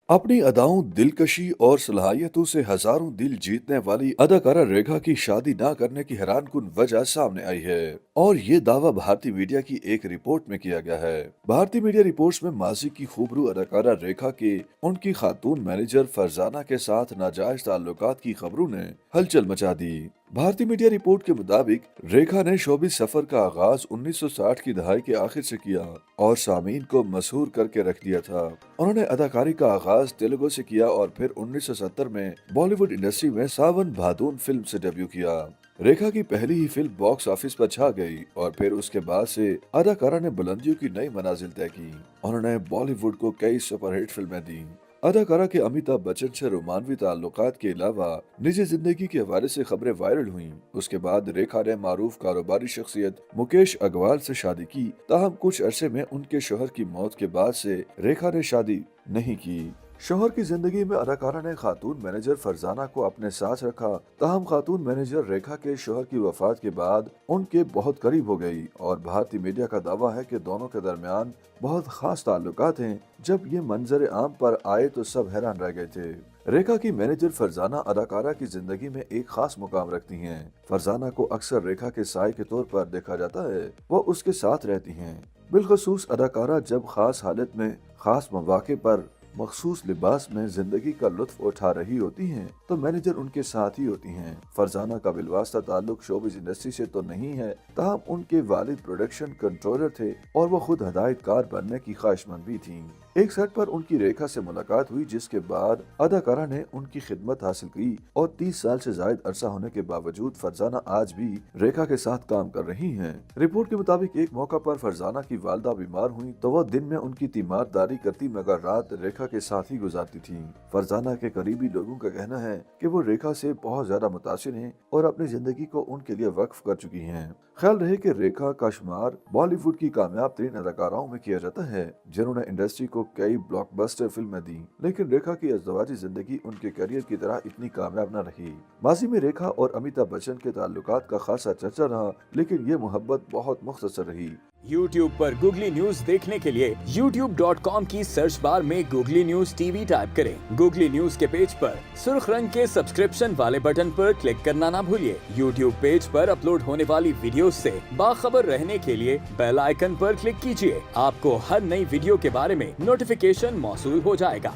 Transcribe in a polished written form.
अपनी अदाओं, दिलकशी और सलाहियतों से हजारों दिल जीतने वाली अदाकारा रेखा की शादी ना करने की हैरानकुन वजह सामने आई है और ये दावा भारतीय मीडिया की एक रिपोर्ट में किया गया है। भारतीय मीडिया रिपोर्ट्स में माजी की खूबरू अदाकारा रेखा के उनकी खातून मैनेजर फरजाना के साथ नाजायज ताल्लुकात की खबरों ने हलचल मचा दी। भारतीय मीडिया रिपोर्ट के मुताबिक रेखा ने शोबिस सफर का आगाज 1960 की दहाई के आखिर से किया और सामीन को मशहूर करके रख दिया था। उन्होंने अदाकारी का आगाज तेलुगु से किया और फिर 1970 में बॉलीवुड इंडस्ट्री में सावन भादुन फिल्म से डेब्यू किया। रेखा की पहली ही फिल्म बॉक्स ऑफिस पर छा गई और फिर उसके बाद से अदाकारा ने बुलंदियों की नई मंजिल तय की। उन्होंने बॉलीवुड को कई सुपरहिट फिल्में दी। अदाकारा के अमिताभ बच्चन से रोमानवी ताल्लुकात के अलावा निजी जिंदगी के हवाले से खबरें वायरल हुईं। उसके बाद रेखा ने मारूफ कारोबारी शख्सियत मुकेश अग्रवाल से शादी की। ताहम कुछ अरसे में उनके शोहर की मौत के बाद से रेखा ने शादी नहीं की। शोहर की जिंदगी में अदाकारा ने खातून मैनेजर फरजाना को अपने साथ रखा। ताहम खातून मैनेजर रेखा के शोहर की वफात के बाद उनके बहुत करीब हो गई और भारतीय मीडिया का दावा है कि दोनों के दरमियान बहुत खास ताल्लुकात हैं। जब ये मंजर आम पर आए तो सब हैरान रह गए थे। रेखा की मैनेजर फरजाना अदाकारा की जिंदगी में एक खास मुकाम रखती हैं। फरजाना को अक्सर रेखा के साय के तौर पर देखा जाता है। वो उसके साथ रहती हैं। बिलखसूस अदाकारा जब खास हालत में खास मौके पर मखसूस लिबास में जिंदगी का लुत्फ उठा रही होती हैं तो मैनेजर उनके साथ ही होती हैं। फरजाना का बिलवास्ता ताल्लुक शोबिस इंडस्ट्री से तो नहीं है, ताहम उनके वालिद प्रोडक्शन कंट्रोलर थे और वो खुद हदायतकार बनने की ख्वाहिशमंद भी थीं। एक सेट पर उनकी रेखा से मुलाकात हुई जिसके बाद अदाकारा ने उनकी खिदमत हासिल की और 30 साल से जायद अरसा होने के बावजूद फरजाना आज भी रेखा के साथ काम कर रही हैं। रिपोर्ट के मुताबिक एक मौका पर फरजाना की वालदा बीमार हुई तो वह दिन में उनकी तीमारदारी करती मगर रात रेखा के साथ ही गुजारती थीं। फरजाना के करीबी लोगों का कहना है कि वो रेखा से बहुत ज्यादा मुतासिर हैं और अपनी जिंदगी को उनके लिए वक्फ कर चुकी हैं। ख्याल रहे कि रेखा का शुमार बॉलीवुड की कामयाब तरीन अदाकाराओं में किया जाता है जिन्होंने इंडस्ट्री को कई ब्लॉकबस्टर फिल्में दी, लेकिन रेखा की अज़दवाजी जिंदगी उनके करियर की तरह इतनी कामयाब न रही। माजी में रेखा और अमिताभ बच्चन के ताल्लुकात का खासा चर्चा रहा, लेकिन ये मोहब्बत बहुत मुख्तसर रही। YouTube पर गूगली न्यूज देखने के लिए youtube.com की सर्च बार में गूगली न्यूज टीवी टाइप करें। गूगली न्यूज के पेज पर सुर्ख रंग के सब्सक्रिप्शन वाले बटन पर क्लिक करना ना भूलिए। YouTube पेज पर अपलोड होने वाली वीडियोस से बाखबर रहने के लिए बेल आइकन पर क्लिक कीजिए। आपको हर नई वीडियो के बारे में नोटिफिकेशन मौसूल हो जाएगा।